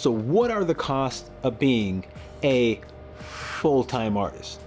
So what are the costs of being a full-time artist?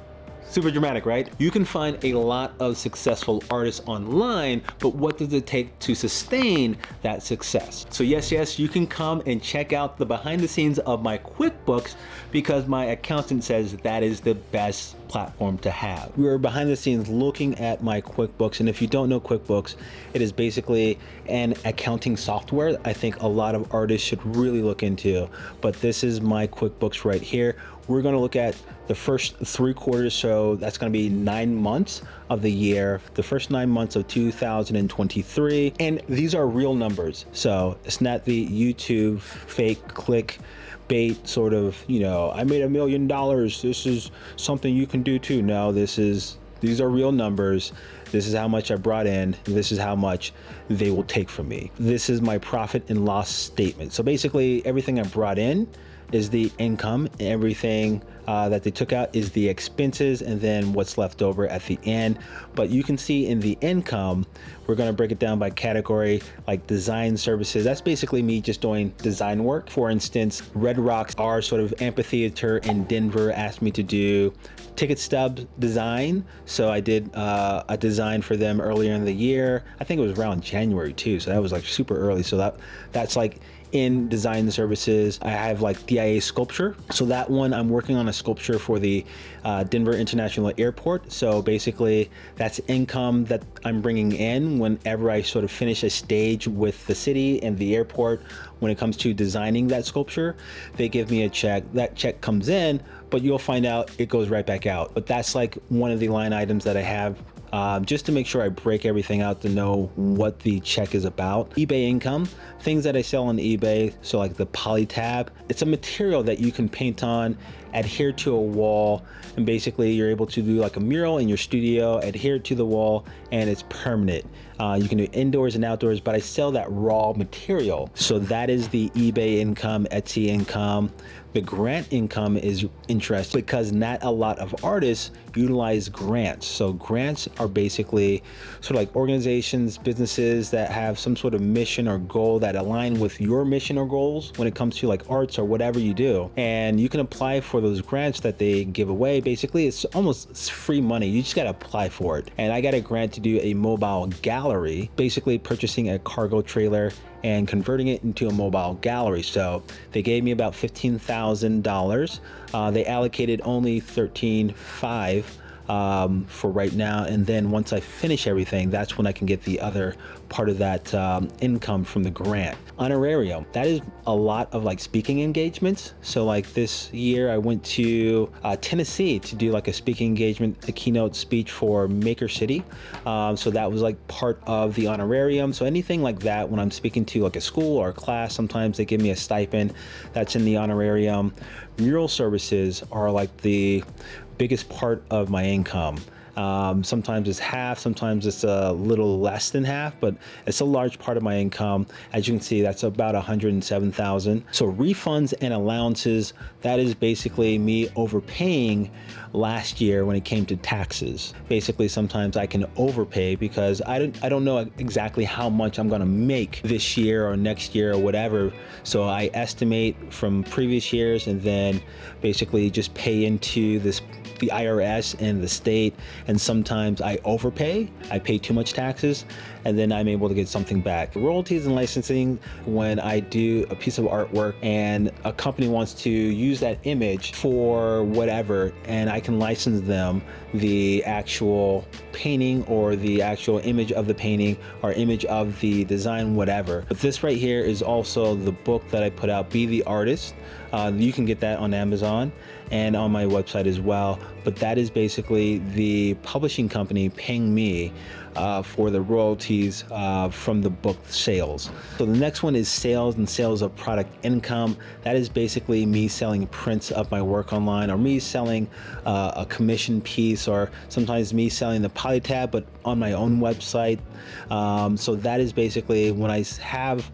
Super dramatic, right? You can find a lot of successful artists online, but what does it take to sustain that success? So yes, you can come and check out the behind the scenes of my Quickbooks because my accountant says that is the best platform to have. We're behind the scenes looking at my Quickbooks, and if you don't know Quickbooks, it is basically an accounting software I think a lot of artists should really look into. But this is my Quickbooks right here. We're gonna look at the first 3 quarters, so that's gonna be 9 months of the year, the first 9 months of 2023, and these are real numbers. So it's not the YouTube fake click bait sort of, I made $1 million, this is something you can do too. No, these are real numbers. This is how much I brought in. This is how much they will take from me. This is my profit and loss statement. So basically everything I brought in is the income, and everything that they took out is the expenses, and then what's left over at the end. But you can see in the income, we're gonna break it down by category, like design services. That's basically me just doing design work. For instance, Red Rocks, our sort of amphitheater in Denver, asked me to do ticket stub design. So I did a design for them earlier in the year. I think it was around January too. So that was like super early. So that's like in design services. I have like DIA sculpture. So that one, I'm working on a sculpture for the Denver International Airport. So basically that's income that I'm bringing in whenever I sort of finish a stage with the city and the airport. When it comes to designing that sculpture, they give me a check. That check comes in, but you'll find out it goes right back out. But that's like one of the line items that I have just to make sure I break everything out to know what the check is about. eBay income, things that I sell on eBay. So like the poly tab, it's a material that you can paint on, adhere to a wall, and basically you're able to do like a mural in your studio, adhere to the wall, and it's permanent. You can do indoors and outdoors, but I sell that raw material. So that is the eBay income, Etsy income. The grant income is interesting because not a lot of artists utilize grants. So grants are basically sort of like organizations, businesses that have some sort of mission or goal that align with your mission or goals when it comes to like arts or whatever you do. And you can apply for those grants that they give away. Basically, it's almost free money. You just got to apply for it. And I got a grant to do a mobile gallery, basically purchasing a cargo trailer and converting it into a mobile gallery. So they gave me about $15,000. They allocated only $13,500 for right now. And then once I finish everything, that's when I can get the other part of that income from the grant. Honorarium, that is a lot of like speaking engagements. So like this year I went to Tennessee to do like a speaking engagement, a keynote speech for Maker City. So that was like part of the honorarium. So anything like that, when I'm speaking to like a school or a class, sometimes they give me a stipend that's in the honorarium. Mural services are like the biggest part of my income. Sometimes it's half, sometimes it's a little less than half, but it's a large part of my income. As you can see, that's about $107,000. So refunds and allowances, that is basically me overpaying last year when it came to taxes. Basically, sometimes I can overpay because I don't know exactly how much I'm gonna make this year or next year or whatever. So I estimate from previous years and then basically just pay into the IRS and the state, and sometimes I overpay, I pay too much taxes, and then I'm able to get something back. Royalties and licensing, when I do a piece of artwork and a company wants to use that image for whatever, and I can license them the actual painting or the actual image of the painting or image of the design, whatever. But this right here is also the book that I put out, Be the Artist. You can get that on Amazon and on my website as well. But that is basically the publishing company paying me for the royalties from the book sales. So the next one is sales and sales of product income. That is basically me selling prints of my work online, or me selling a commission piece, or sometimes me selling the poly tab, but on my own website. So that is basically when I have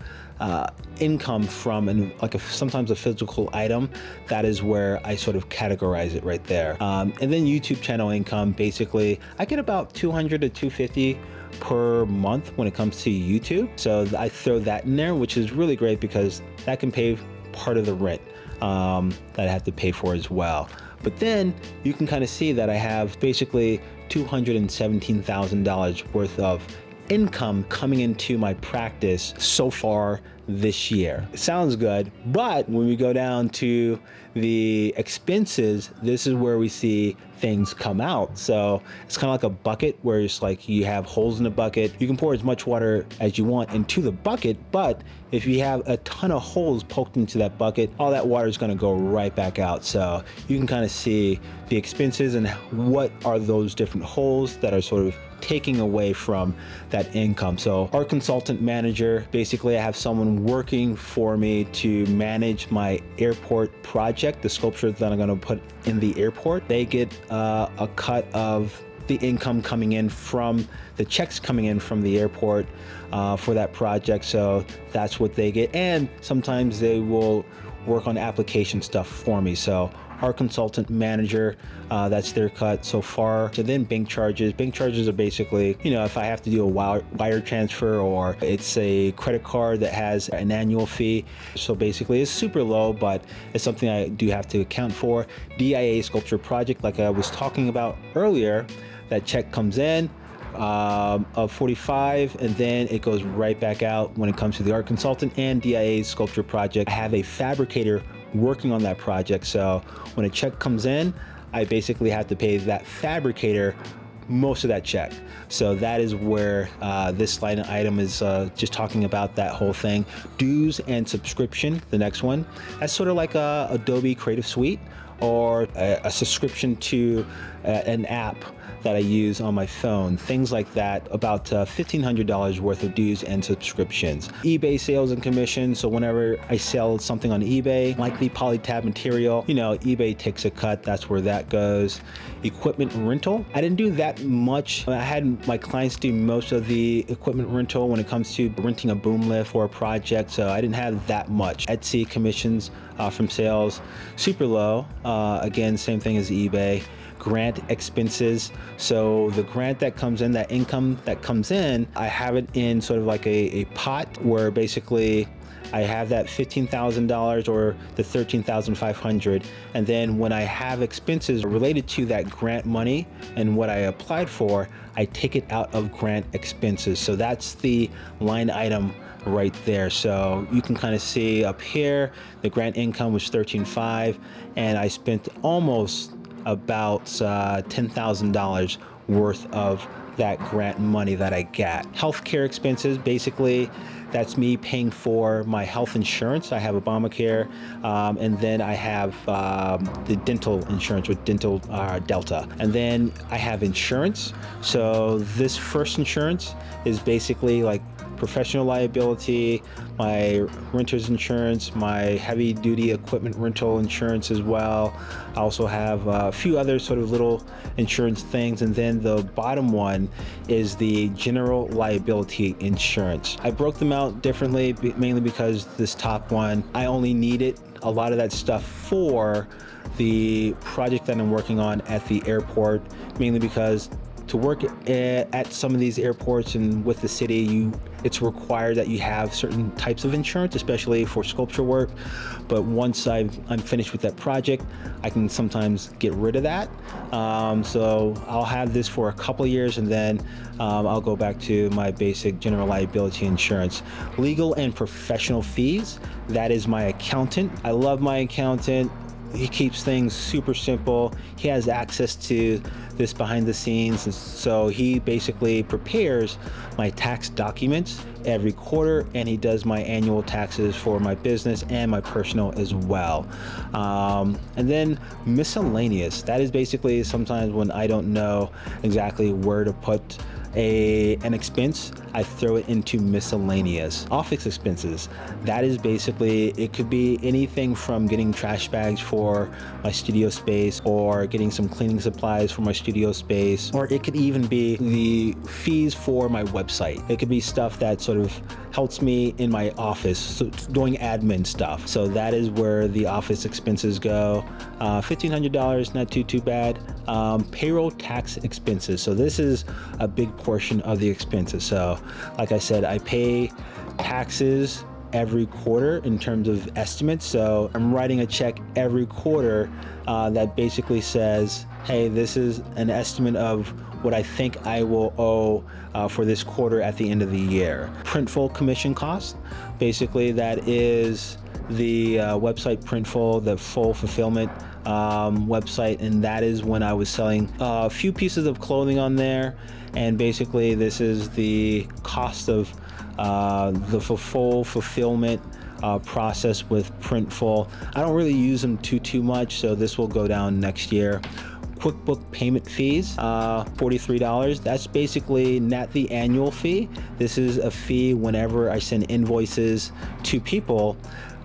income from sometimes a physical item, that is where I sort of categorize it right there. And then YouTube channel income, basically I get about 200 to 250 per month when it comes to YouTube. So I throw that in there, which is really great because that can pay part of the rent that I have to pay for as well. But then you can kind of see that I have basically $217,000 worth of income coming into my practice so far this year. It sounds good, but when we go down to the expenses, this is where we see things come out. So it's kind of like a bucket where it's like you have holes in the bucket. You can pour as much water as you want into the bucket, but if you have a ton of holes poked into that bucket, all that water is going to go right back out. So you can kind of see the expenses and what are those different holes that are sort of taking away from that income. So our consultant manager, basically I have someone working for me to manage my airport project, the sculpture that I'm going to put in the airport. They get a cut of the income coming in from the checks coming in from the airport for that project. So that's what they get. And sometimes they will work on application stuff for me. So our consultant manager, that's their cut so far. So then bank charges. Bank charges are basically, if I have to do a wire transfer or it's a credit card that has an annual fee. So basically it's super low, but it's something I do have to account for. DIA sculpture project, like I was talking about earlier, that check comes in of 45 and then it goes right back out when it comes to the art consultant and DIA sculpture project. I have a fabricator working on that project. So when a check comes in, I basically have to pay that fabricator most of that check. So that is where this line item is just talking about that whole thing. Dues and subscription, the next one. That's sort of like a Adobe Creative Suite or a subscription to an app that I use on my phone, things like that, about $1,500 worth of dues and subscriptions. eBay sales and commissions, so whenever I sell something on eBay, like the polytab material, eBay takes a cut, that's where that goes. Equipment rental, I didn't do that much. I had my clients do most of the equipment rental when it comes to renting a boom lift for a project, so I didn't have that much. Etsy commissions from sales, super low. Again, same thing as eBay. Grant expenses. So the grant that comes in, that income that comes in, I have it in sort of like a pot where basically I have that $15,000 or the $13,500. And then when I have expenses related to that grant money and what I applied for, I take it out of grant expenses. So that's the line item right there. So you can kind of see up here, the grant income was $13,500 and I spent almost about $10,000 worth of that grant money that I got. Healthcare expenses, basically, that's me paying for my health insurance. I have Obamacare, and then I have the dental insurance with Dental Delta. And then I have insurance. So this first insurance is basically like professional liability, my renter's insurance, my heavy duty equipment rental insurance as well. I also have a few other sort of little insurance things. And then the bottom one is the general liability insurance. I broke them out differently, mainly because this top one, I only needed a lot of that stuff for the project that I'm working on at the airport, mainly because to work at some of these airports and with the city, it's required that you have certain types of insurance, especially for sculpture work. But once I'm finished with that project, I can sometimes get rid of that. So I'll have this for a couple of years and then I'll go back to my basic general liability insurance. Legal and professional fees, that is my accountant. I love my accountant. He keeps things super simple. He has access to this behind the scenes, and so he basically prepares my tax documents every quarter, and he does my annual taxes for my business and my personal as well. And then miscellaneous, that is basically sometimes when I don't know exactly where to put an expense, I throw it into miscellaneous. Office expenses, that is basically, it could be anything from getting trash bags for my studio space or getting some cleaning supplies for my studio space, or it could even be the fees for my website. It could be stuff that sort of helps me in my office, so doing admin stuff. So that is where the office expenses go. $1,500, not too bad. Payroll tax expenses. So this is a big portion of the expenses. So like I said, I pay taxes every quarter in terms of estimates. So I'm writing a check every quarter that basically says, hey, this is an estimate of what I think I will owe for this quarter at the end of the year. Printfull commission cost, basically that is the website Printfull, the full fulfillment website, and that is when I was selling a few pieces of clothing on there, and basically this is the cost of the full fulfillment process with Printfull. I don't really use them too much, so this will go down next year. Quickbook payment fees, $43. That's basically not the annual fee. This is a fee whenever I send invoices to people.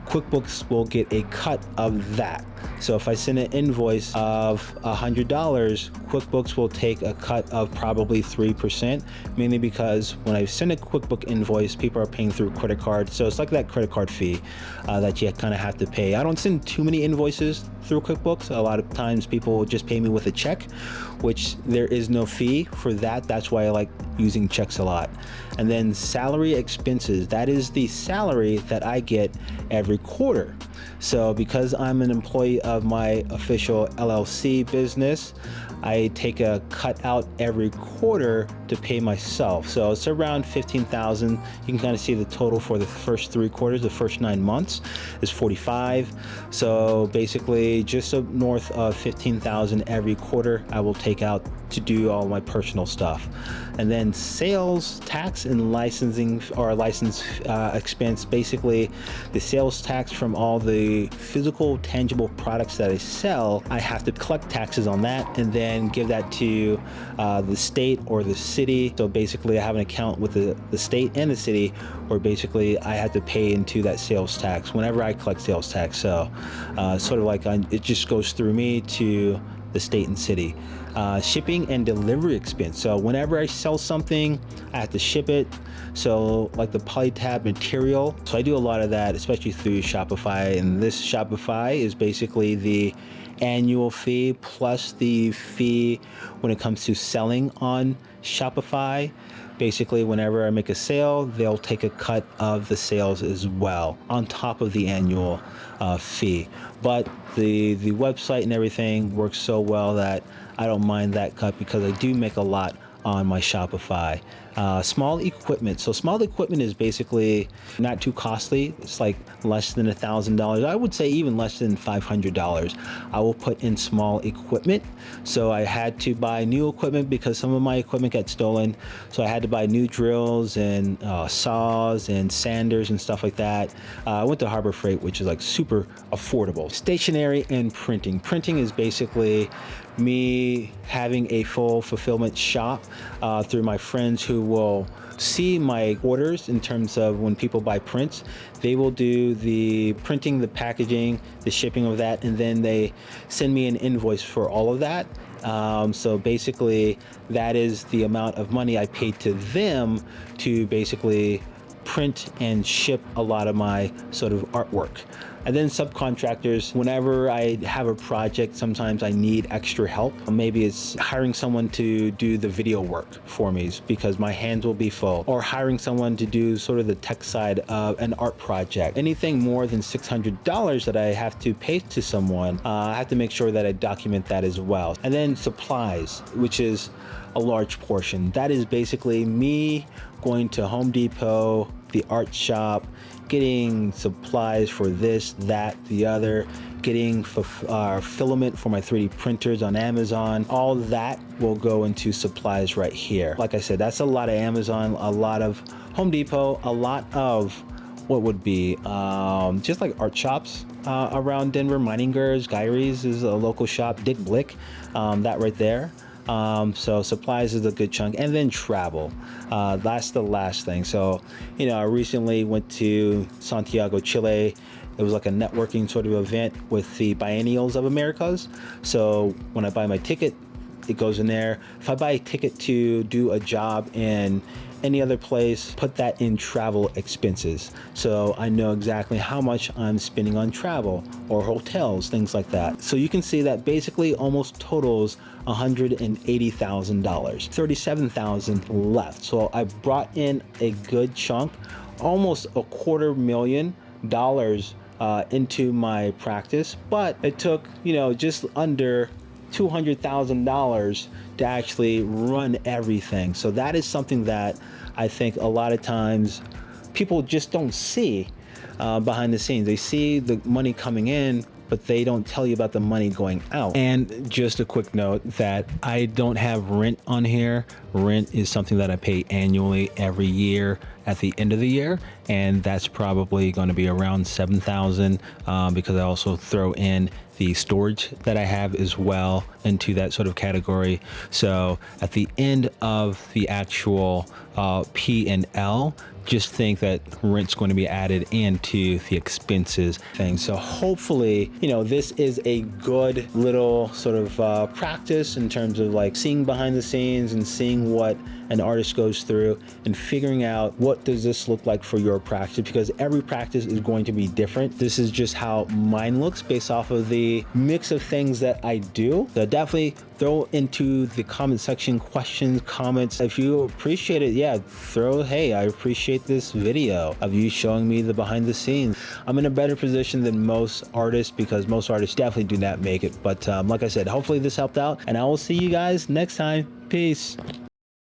QuickBooks will get a cut of that. So if I send an invoice of $100, QuickBooks will take a cut of probably 3%, mainly because when I send a QuickBook invoice, people are paying through credit card. So it's like that credit card fee that you kind of have to pay. I don't send too many invoices through QuickBooks. A lot of times people will just pay me with a check, which there is no fee for that. That's why I like using checks a lot. And then salary expenses, that is the salary that I get every quarter. So because I'm an employee of my official LLC business, I take a cut out every quarter to pay myself. So it's around $15,000. You can kind of see the total for the first 3 quarters, the first 9 months is 45. So basically just up north of 15,000 every quarter I will take out to do all my personal stuff. And then sales tax and licensing or license expense, basically the sales tax from all the physical tangible products that I sell, I have to collect taxes on that and then give that to the state or the city. So basically I have an account with the state and the city where basically I have to pay into that sales tax whenever I collect sales tax. So sort of like it just goes through me to the state and city. Shipping and delivery expense. So whenever I sell something, I have to ship it. So like the polytab material. So I do a lot of that, especially through Shopify. And this Shopify is basically the annual fee plus the fee when it comes to selling on Shopify. Basically, whenever I make a sale, they'll take a cut of the sales as well on top of the annual fee. But the website and everything works so well that I don't mind that cut because I do make a lot on my Shopify. Small equipment. So small equipment is basically not too costly. It's like less than $1,000. I would say even less than $500. I will put in small equipment. So I had to buy new equipment because some of my equipment got stolen. So I had to buy new drills and saws and sanders and stuff like that. I went to Harbor Freight, which is like super affordable. Stationery and printing. Printing is basically me having a full fulfillment shop through my friends who will see my orders in terms of when people buy prints. They will do the printing, the packaging, the shipping of that, and then they send me an invoice for all of that. So basically that is the amount of money I paid to them to basically print and ship a lot of my sort of artwork. And then subcontractors, whenever I have a project, sometimes I need extra help. Maybe it's hiring someone to do the video work for me because my hands will be full, or hiring someone to do sort of the tech side of an art project. Anything more than $600 that I have to pay to someone, I have to make sure that I document that as well. And then supplies, which is a large portion. That is basically me going to Home Depot, the art shop, getting supplies for this, that, the other, getting filament for my 3D printers on Amazon. All that will go into supplies right here. Like I said, that's a lot of Amazon, a lot of Home Depot, a lot of what would be just like art shops around Denver. Meininger's, Gyrie's is a local shop, Dick Blick, that right there. So supplies is a good chunk, and then travel. That's the last thing. So, I recently went to Santiago, Chile. It was like a networking sort of event with the Biennials of Americas. So when I buy my ticket, it goes in there. If I buy a ticket to do a job in any other place, put that in travel expenses. So I know exactly how much I'm spending on travel or hotels, things like that. So you can see that basically almost totals $180,000, $37,000 left. So I brought in a good chunk almost $250,000 into my practice, but it took, just under $200,000 to actually run everything. So that is something that I think a lot of times people just don't see behind the scenes. They see the money coming in, but they don't tell you about the money going out. And just a quick note that I don't have rent on here. Rent is something that I pay annually every year at the end of the year, and that's probably going to be around $7,000 because I also throw in the storage that I have as well into that sort of category. So at the end of the actual P&L, just think that rent's going to be added into the expenses thing. So hopefully, this is a good little sort of practice in terms of like seeing behind the scenes and seeing what an artist goes through and figuring out what does this look like for your practice, because every practice is going to be different. This is just how mine looks based off of the mix of things that I do. So definitely throw into the comment section questions, comments. If you appreciate it, hey, I appreciate this video of you showing me the behind the scenes. I'm in a better position than most artists because most artists definitely do not make it. But like I said, hopefully this helped out, and I will see you guys next time. Peace.